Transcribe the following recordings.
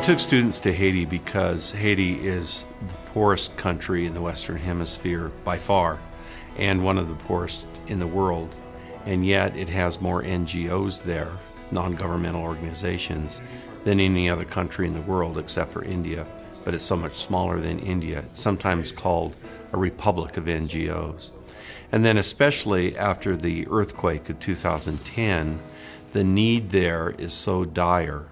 took students to Haiti because Haiti is the poorest country in the Western Hemisphere by far, and one of the poorest in the world. And yet it has more NGOs there, non-governmental organizations, than any other country in the world except for India. But it's so much smaller than India. It's sometimes called a republic of NGOs. And then especially after the earthquake of 2010, the need there is so dire.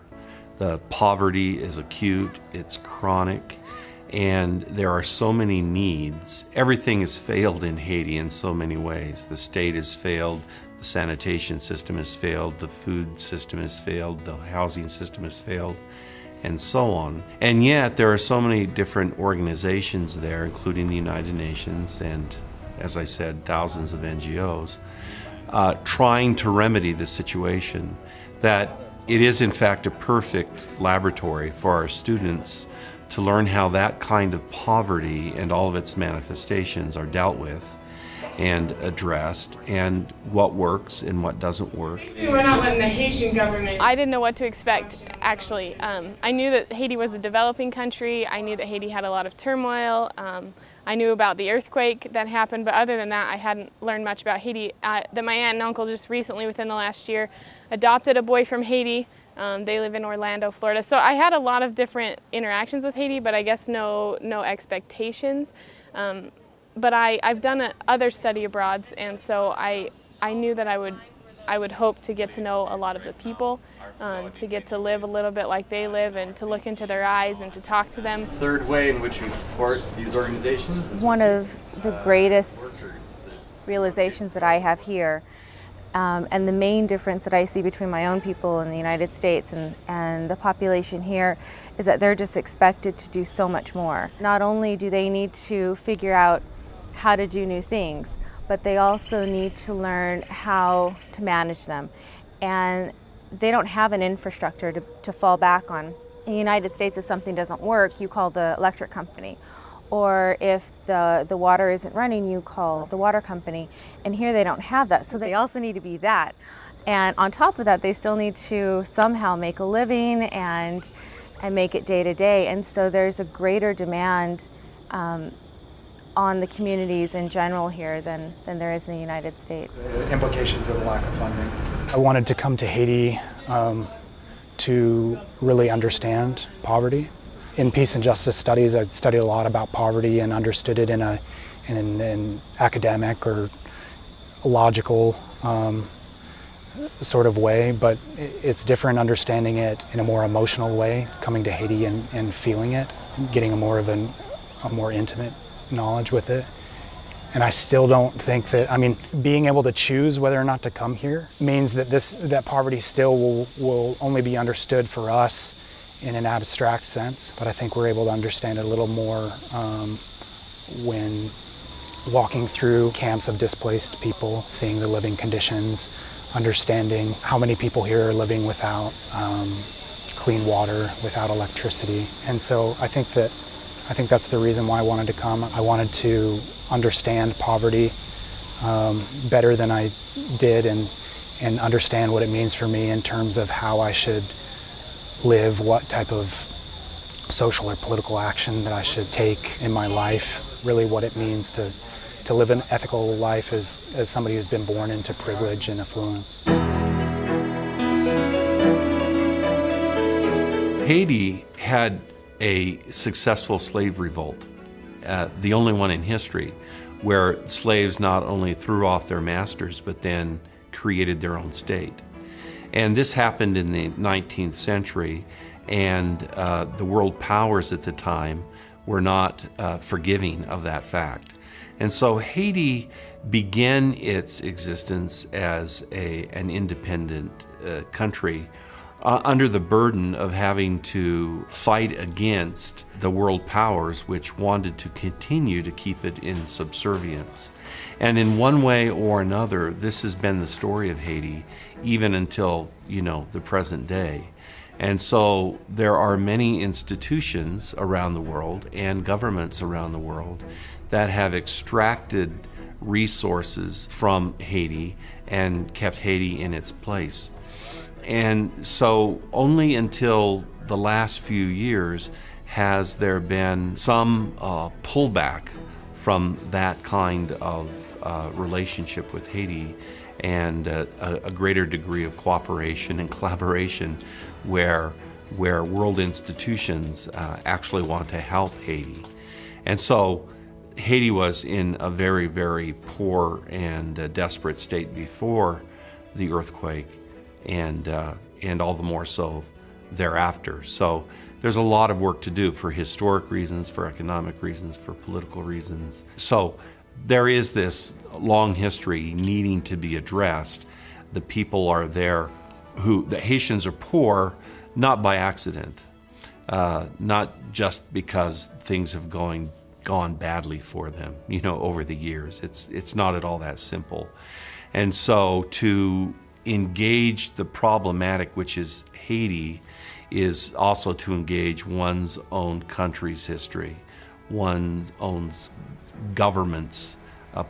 The poverty is acute, it's chronic, and there are so many needs. Everything has failed in Haiti in so many ways. The state has failed, the sanitation system has failed, the food system has failed, the housing system has failed, and so on. And yet there are so many different organizations there, including the United Nations and, as I said, thousands of NGOs, trying to remedy the situation, that it is in fact a perfect laboratory for our students to learn how that kind of poverty and all of its manifestations are dealt with and addressed, and what works and what doesn't work. We're not letting the Haitian government. I didn't know what to expect, actually. I knew that Haiti was a developing country. I knew that Haiti had a lot of turmoil. I knew about the earthquake that happened, but other than that, I hadn't learned much about Haiti. That my aunt and uncle just recently, within the last year, adopted a boy from Haiti. They live in Orlando, Florida. So I had a lot of different interactions with Haiti, but I guess no expectations. But I've done other study abroads, and so I knew that I would hope to get to know a lot of the people, to get to live a little bit like they live, and to look into their eyes and to talk to them. The third way in which we support these organizations is one of the greatest realizations that I have here, and the main difference that I see between my own people in the United States and the population here is that they're just expected to do so much more. Not only do they need to figure out how to do new things, but they also need to learn how to manage them. And they don't have an infrastructure to fall back on. In the United States, if something doesn't work, you call the electric company. Or if the water isn't running, you call the water company. And here they don't have that, so they also need to be that. And on top of that, they still need to somehow make a living and make it day to day. And so there's a greater demand on the communities in general here than there is in the United States. The implications of the lack of funding. I wanted to come to Haiti to really understand poverty. In peace and justice studies, I'd studied a lot about poverty and understood it in an academic or logical sort of way, but it's different understanding it in a more emotional way, coming to Haiti and feeling it, getting a more intimate knowledge with it. And I still don't think that, being able to choose whether or not to come here means that that poverty still will only be understood for us in an abstract sense. But I think we're able to understand it a little more when walking through camps of displaced people, seeing the living conditions, understanding how many people here are living without clean water, without electricity. And so I think that's the reason why I wanted to come. I wanted to understand poverty better than I did and understand what it means for me in terms of how I should live, what type of social or political action that I should take in my life, really what it means to live an ethical life as somebody who's been born into privilege and affluence. Haiti had a successful slave revolt, the only one in history, where slaves not only threw off their masters, but then created their own state. And this happened in the 19th century, and the world powers at the time were not forgiving of that fact. And so Haiti began its existence as an independent country under the burden of having to fight against the world powers which wanted to continue to keep it in subservience. And in one way or another, this has been the story of Haiti even until, the present day. And so there are many institutions around the world and governments around the world that have extracted resources from Haiti and kept Haiti in its place. And so only until the last few years has there been some pullback from that kind of relationship with Haiti, and a greater degree of cooperation and collaboration where world institutions actually want to help Haiti. And so Haiti was in a very, very poor and desperate state before the earthquake, and all the more so thereafter. So there's a lot of work to do for historic reasons, for economic reasons, for political reasons. So there is this long history needing to be addressed. The people are there the Haitians are poor, not by accident, not just because things have gone badly for them, over the years. It's not at all that simple. And so to engage the problematic, which is Haiti, is also to engage one's own country's history, one's own government's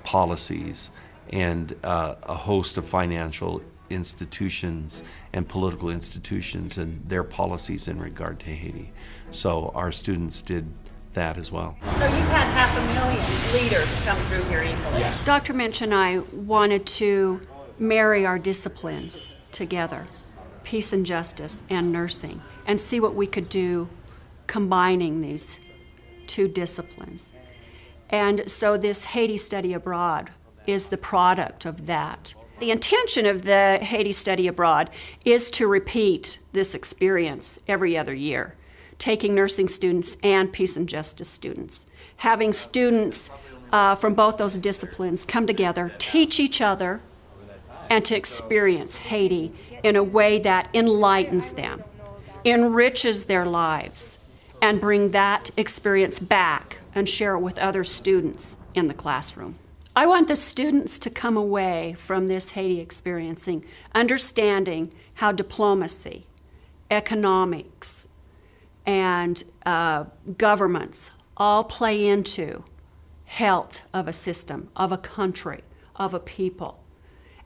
policies, and a host of financial institutions and political institutions and their policies in regard to Haiti. So our students did that as well. So you've had 500,000 leaders come through here easily. Yeah. Dr. Minch and I wanted to marry our disciplines together, peace and justice and nursing, and see what we could do combining these two disciplines. And so this Haiti study abroad is the product of that. The intention of the Haiti study abroad is to repeat this experience every other year, taking nursing students and peace and justice students, having students from both those disciplines come together, teach each other, and to experience Haiti in a way that enlightens them, enriches their lives, and bring that experience back and share it with other students in the classroom. I want the students to come away from this Haiti experiencing understanding how diplomacy, economics, and governments all play into health of a system, of a country, of a people,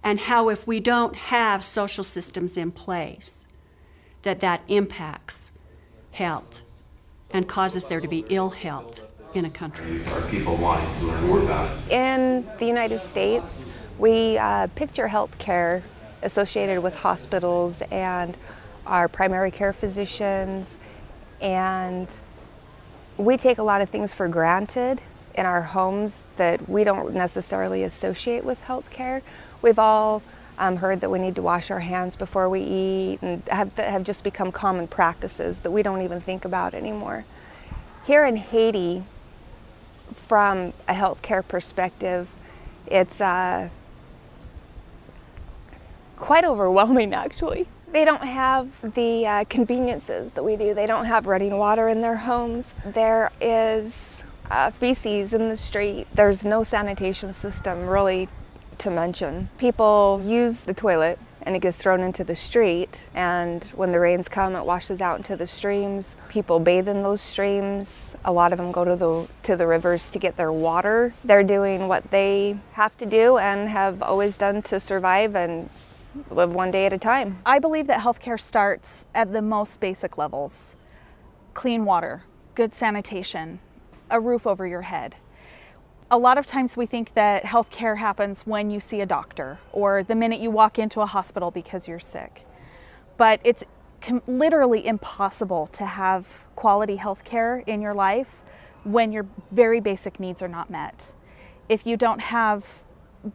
and how if we don't have social systems in place, that impacts health and causes there to be ill health in a country. Are people wanting to learn more about it? In the United States, we picture health care associated with hospitals and our primary care physicians, and we take a lot of things for granted in our homes that we don't necessarily associate with health care. We've all heard that we need to wash our hands before we eat, and have just become common practices that we don't even think about anymore. Here in Haiti, from a healthcare perspective, it's quite overwhelming, actually. They don't have the conveniences that we do. They don't have running water in their homes. There is feces in the street. There's no sanitation system, really, to mention. People use the toilet and it gets thrown into the street, and when the rains come, it washes out into the streams. People bathe in those streams. A lot of them go to the rivers to get their water. They're doing what they have to do and have always done to survive and live one day at a time. I believe that healthcare starts at the most basic levels. Clean water, good sanitation, a roof over your head. A lot of times we think that healthcare happens when you see a doctor or the minute you walk into a hospital because you're sick. But it's literally impossible to have quality healthcare in your life when your very basic needs are not met. If you don't have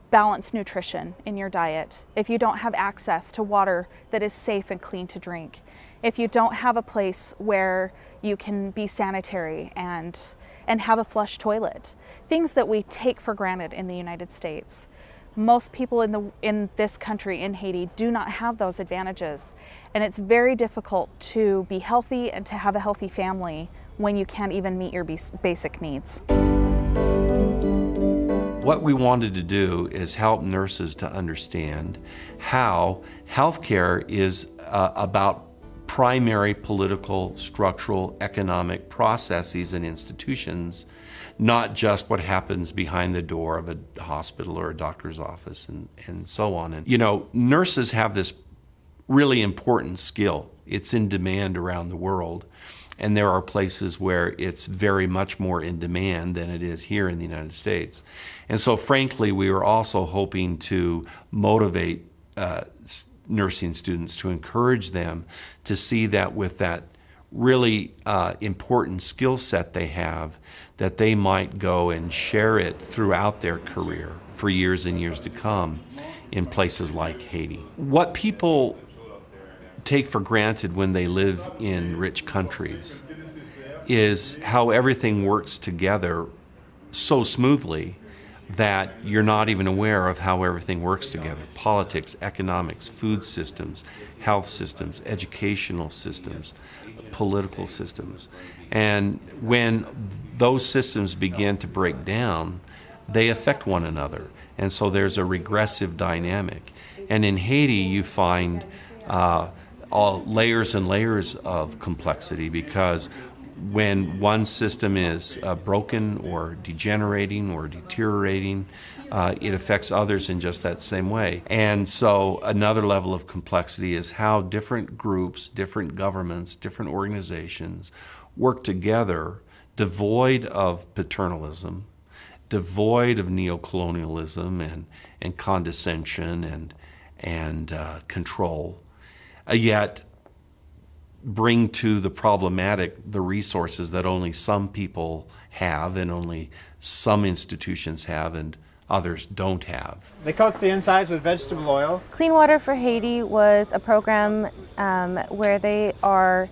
balanced nutrition in your diet, if you don't have access to water that is safe and clean to drink, if you don't have a place where you can be sanitary and have a flush toilet, things that we take for granted in the United States. Most people in this country, in Haiti, do not have those advantages, and it's very difficult to be healthy and to have a healthy family when you can't even meet your basic needs. What we wanted to do is help nurses to understand how healthcare is about primary political, structural, economic processes and institutions, not just what happens behind the door of a hospital or a doctor's office and so on. And nurses have this really important skill. It's in demand around the world, and there are places where it's very much more in demand than it is here in the United States. And so frankly, we were also hoping to motivate nursing students, to encourage them to see that with that really important skill set they have, that they might go and share it throughout their career for years and years to come in places like Haiti. What people take for granted when they live in rich countries is how everything works together so smoothly that you're not even aware of how everything works together. Politics, economics, food systems, health systems, educational systems, political systems. And when those systems begin to break down, they affect one another. And so there's a regressive dynamic. And in Haiti, you find all layers and layers of complexity, because when one system is broken or degenerating or deteriorating, it affects others in just that same way. And so another level of complexity is how different groups, different governments, different organizations work together, devoid of paternalism, devoid of neocolonialism and condescension and control, yet bring to the problematic the resources that only some people have and only some institutions have and others don't have. They coat the insides with vegetable oil. Clean Water for Haiti was a program where they are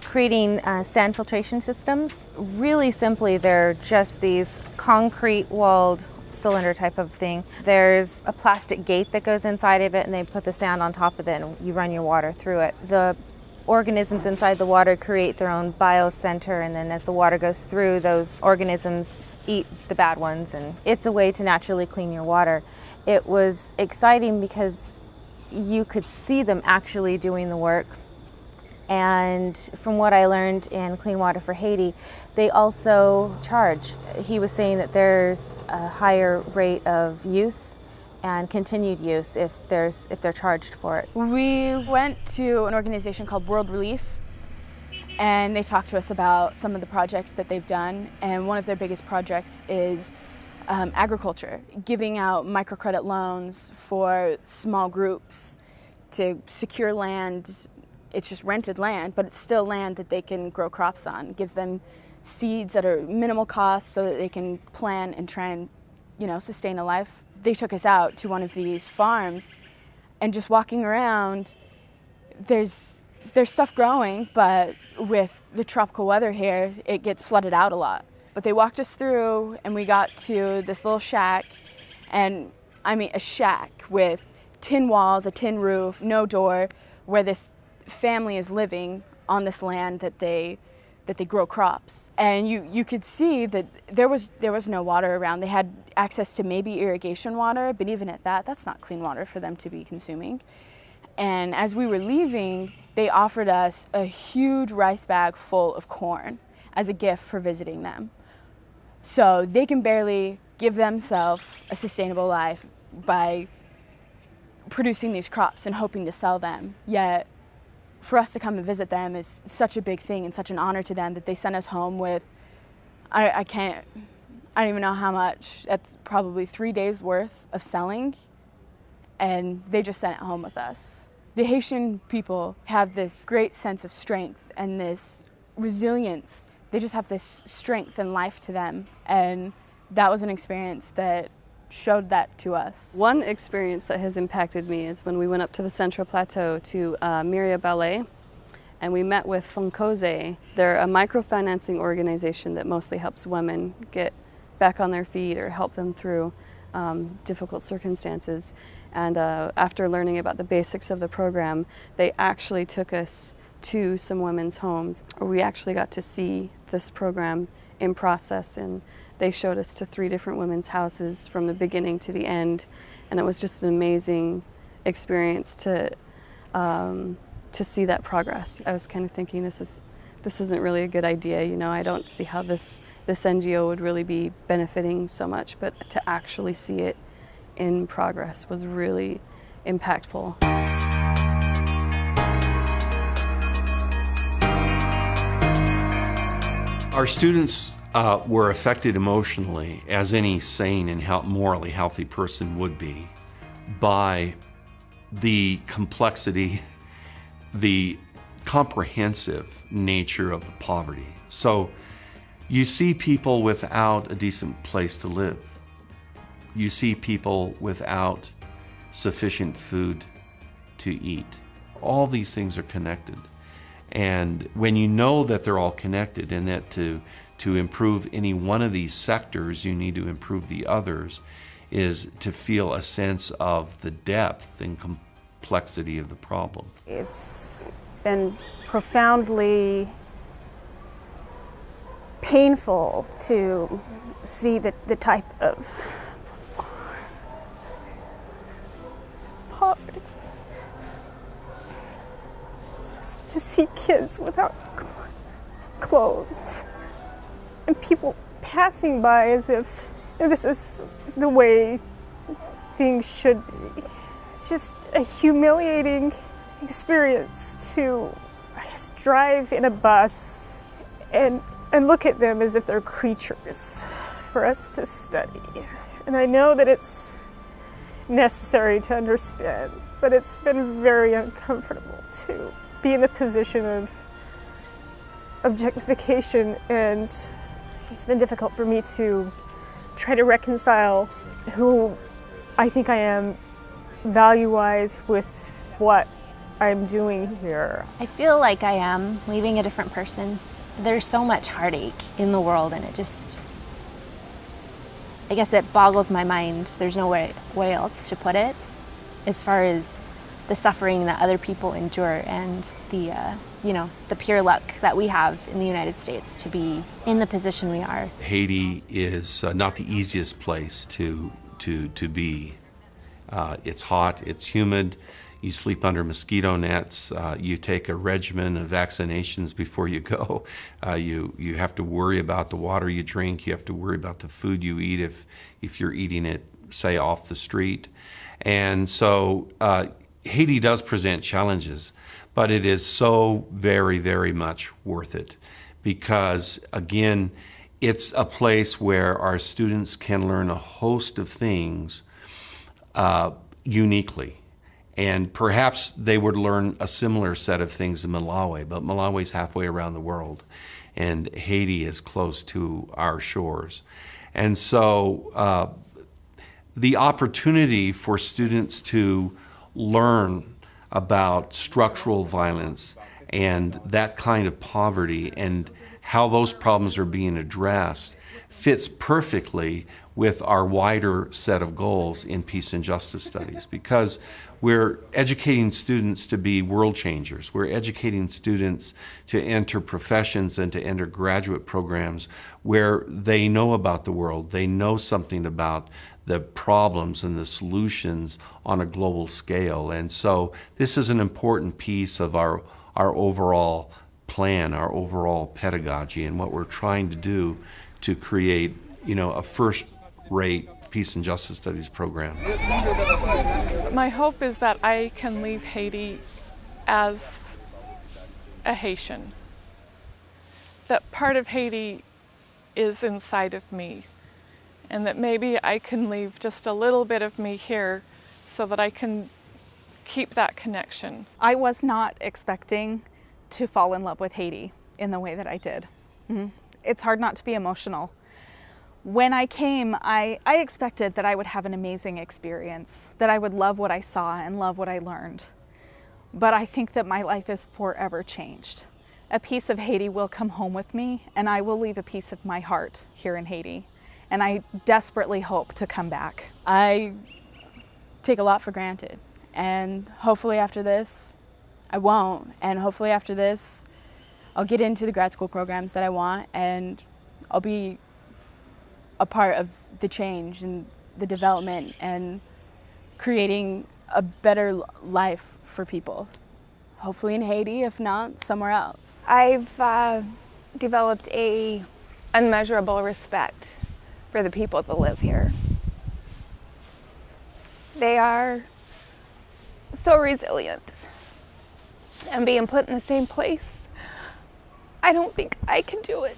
creating sand filtration systems. Really simply, they're just these concrete walled cylinder type of thing. There's a plastic gate that goes inside of it, and they put the sand on top of it and you run your water through it. The organisms inside the water create their own biocenter, and then as the water goes through, those organisms eat the bad ones, and it's a way to naturally clean your water. It was exciting because you could see them actually doing the work. And from what I learned in Clean Water for Haiti, they also charge. He was saying that there's a higher rate of use and continued use if they're charged for it. We went to an organization called World Relief, and they talked to us about some of the projects that they've done, and one of their biggest projects is agriculture, giving out microcredit loans for small groups to secure land. It's just rented land, but it's still land that they can grow crops on. It gives them seeds that are minimal cost so that they can plan and try and, sustain a life. They took us out to one of these farms, and just walking around, there's stuff growing, but with the tropical weather here, it gets flooded out a lot. But they walked us through, and we got to this little shack, and I mean a shack with tin walls, a tin roof, no door, where this family is living on this land that they grow crops. And you could see that there was no water around. They had access to maybe irrigation water, but even at that, that's not clean water for them to be consuming. And as we were leaving, they offered us a huge rice bag full of corn as a gift for visiting them. So they can barely give themselves a sustainable life by producing these crops and hoping to sell them. Yet for us to come and visit them is such a big thing and such an honor to them that they sent us home with, I don't even know how much. That's probably 3 days worth of selling, and they just sent it home with us. The Haitian people have this great sense of strength and this resilience. They just have this strength and life to them, and that was an experience that showed that to us. One experience that has impacted me is when we went up to the Central Plateau to Miria Ballet, and we met with Fonkoze. They're a microfinancing organization that mostly helps women get back on their feet or help them through difficult circumstances. And after learning about the basics of the program, they actually took us to some women's homes where we actually got to see this program in process, and they showed us to 3 different women's houses from the beginning to the end, and it was just an amazing experience to see that progress. I was kind of thinking, this isn't really a good idea. I don't see how this NGO would really be benefiting so much, but to actually see it in progress was really impactful. Our students were affected emotionally, as any sane and morally healthy person would be, by the complexity, the comprehensive nature of the poverty. So you see people without a decent place to live. You see people without sufficient food to eat. All these things are connected. And when you know that they're all connected and that to improve any one of these sectors, you need to improve the others, is to feel a sense of the depth and complexity of the problem. It's been profoundly painful to see the type of poverty. Just to see kids without clothes and people passing by as if this is the way things should be. It's just a humiliating experience to, I guess, drive in a bus and look at them as if they're creatures for us to study. And I know that it's necessary to understand, but it's been very uncomfortable to be in the position of objectification, and it's been difficult for me to try to reconcile who I think I am value-wise with what I'm doing here. I feel like I am leaving a different person. There's so much heartache in the world, and it just, I guess it boggles my mind. There's no way else to put it, as far as the suffering that other people endure and the the pure luck that we have in the United States to be in the position we are. Haiti is not the easiest place to be. It's hot, it's humid, you sleep under mosquito nets, you take a regimen of vaccinations before you go. You have to worry about the water you drink, you have to worry about the food you eat if you're eating it, say, off the street. And so Haiti does present challenges, but it is so very, very much worth it, because again, it's a place where our students can learn a host of things uniquely. And perhaps they would learn a similar set of things in Malawi, but Malawi's halfway around the world, and Haiti is close to our shores. And so the opportunity for students to learn about structural violence and that kind of poverty and how those problems are being addressed fits perfectly with our wider set of goals in peace and justice studies, because we're educating students to be world changers. We're educating students to enter professions and to enter graduate programs where they know about the world, they know something about the problems and the solutions on a global scale. And so this is an important piece of our overall plan, our overall pedagogy, and what we're trying to do to create, a first-rate peace and justice studies program. My hope is that I can leave Haiti as a Haitian, that part of Haiti is inside of me, and that maybe I can leave just a little bit of me here so that I can keep that connection. I was not expecting to fall in love with Haiti in the way that I did. It's hard not to be emotional. When I came, I expected that I would have an amazing experience, that I would love what I saw and love what I learned. But I think that my life is forever changed. A piece of Haiti will come home with me, and I will leave a piece of my heart here in Haiti. And I desperately hope to come back. I take a lot for granted, and hopefully after this, I won't. And hopefully after this, I'll get into the grad school programs that I want, and I'll be a part of the change and the development and creating a better life for people. Hopefully in Haiti, if not somewhere else. I've developed a unmeasurable respect for the people that live here. They are so resilient, and being put in the same place, I don't think I can do it.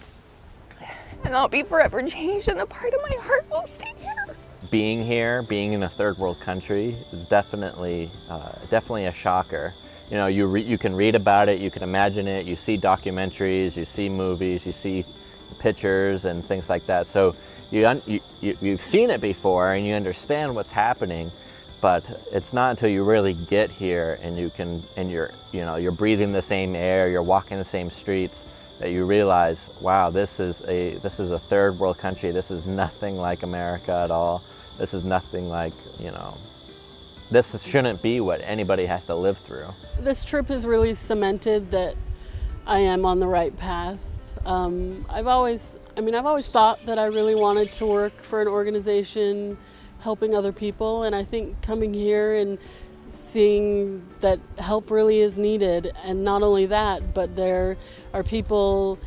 and I'll be forever changed, and a part of my heart will stay here. Being here, being in a third world country is definitely a shocker. You know, you can read about it, you can imagine it, you see documentaries, you see movies, you see pictures and things like that. So you've seen it before and you understand what's happening, but it's not until you really get here and you're breathing the same air, you're walking the same streets, that you realize, wow, this is a third world country. This is nothing like America at all. This is nothing like, you know, this shouldn't be what anybody has to live through. This trip has really cemented that I am on the right path. I've always thought that I really wanted to work for an organization helping other people, and I think coming here and seeing that help really is needed, and not only that, but there are people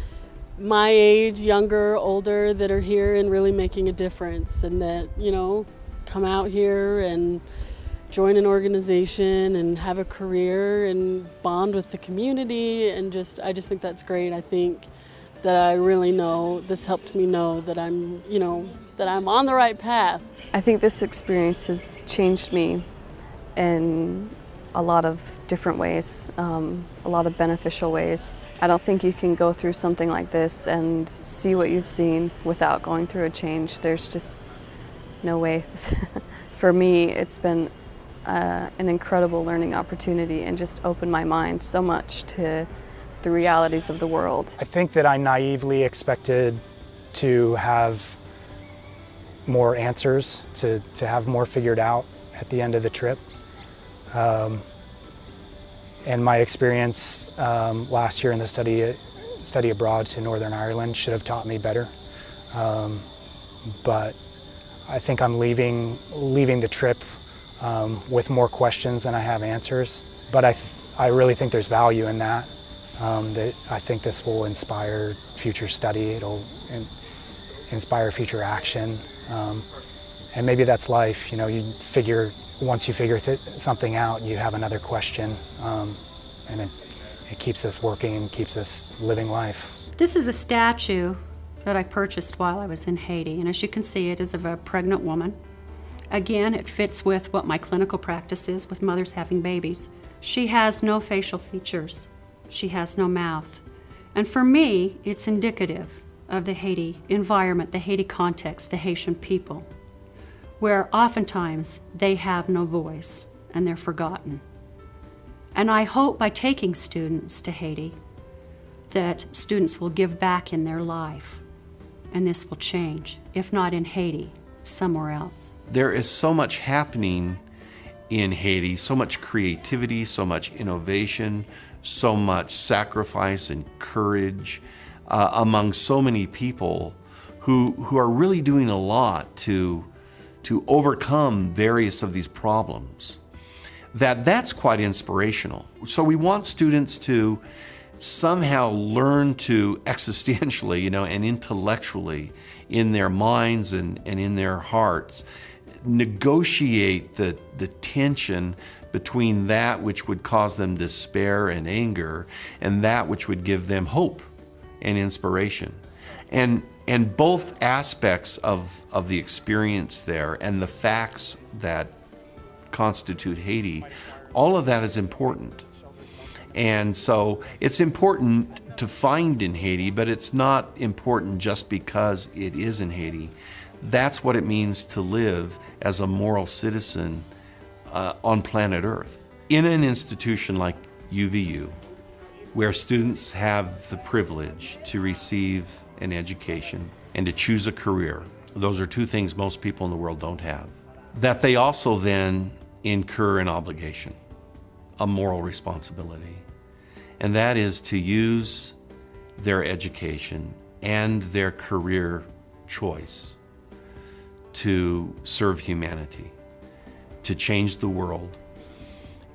my age, younger, older, that are here and really making a difference, and that, you know, come out here and join an organization and have a career and bond with the community, and I just think that's great. I think that I really know, this helped me know that I'm, you know, that I'm on the right path. I think this experience has changed me in a lot of different ways, a lot of beneficial ways. I don't think you can go through something like this and see what you've seen without going through a change. There's just no way. For me, it's been an incredible learning opportunity and just opened my mind so much to the realities of the world. I think that I naively expected to have more answers, to have more figured out at the end of the trip. And my experience last year in the study abroad to Northern Ireland should have taught me better. But I think I'm leaving the trip with more questions than I have answers. But I really think there's value in that. That I think this will inspire future study. It'll inspire future action. And maybe that's life. You know, once you figure something out, you have another question, and it keeps us working and keeps us living life. This is a statue that I purchased while I was in Haiti, and as you can see, it is of a pregnant woman. Again, it fits with what my clinical practice is with mothers having babies. She has no facial features. She has no mouth. And for me, it's indicative of the Haiti environment, the Haiti context, the Haitian people, where oftentimes they have no voice and they're forgotten. And I hope by taking students to Haiti that students will give back in their life, and this will change, if not in Haiti, somewhere else. There is so much happening in Haiti, so much creativity, so much innovation, so much sacrifice and courage among so many people who are really doing a lot to overcome various of these problems. That's quite inspirational. So we want students to somehow learn to existentially, you know, and intellectually, in their minds and in their hearts, negotiate the tension between that which would cause them despair and anger and that which would give them hope and inspiration. And both aspects of the experience there and the facts that constitute Haiti, all of that is important. And so it's important to find in Haiti, but it's not important just because it is in Haiti. That's what it means to live as a moral citizen on planet Earth. In an institution like UVU, where students have the privilege to receive an education and to choose a career, those are two things most people in the world don't have. That they also then incur an obligation, a moral responsibility, and that is to use their education and their career choice to serve humanity, to change the world,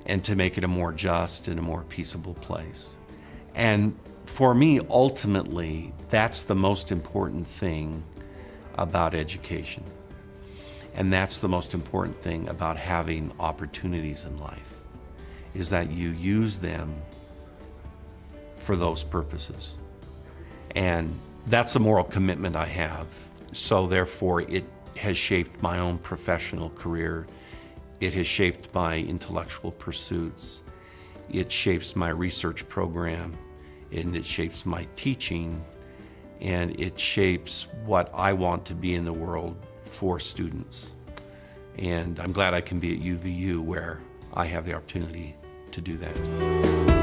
and to make it a more just and a more peaceable place. And for me, ultimately, that's the most important thing about education. And that's the most important thing about having opportunities in life, is that you use them for those purposes. And That's a moral commitment I have. So therefore, it has shaped my own professional career. It has shaped my intellectual pursuits. It shapes my research program, and it shapes my teaching, and it shapes what I want to be in the world for students. And I'm glad I can be at UVU where I have the opportunity to do that.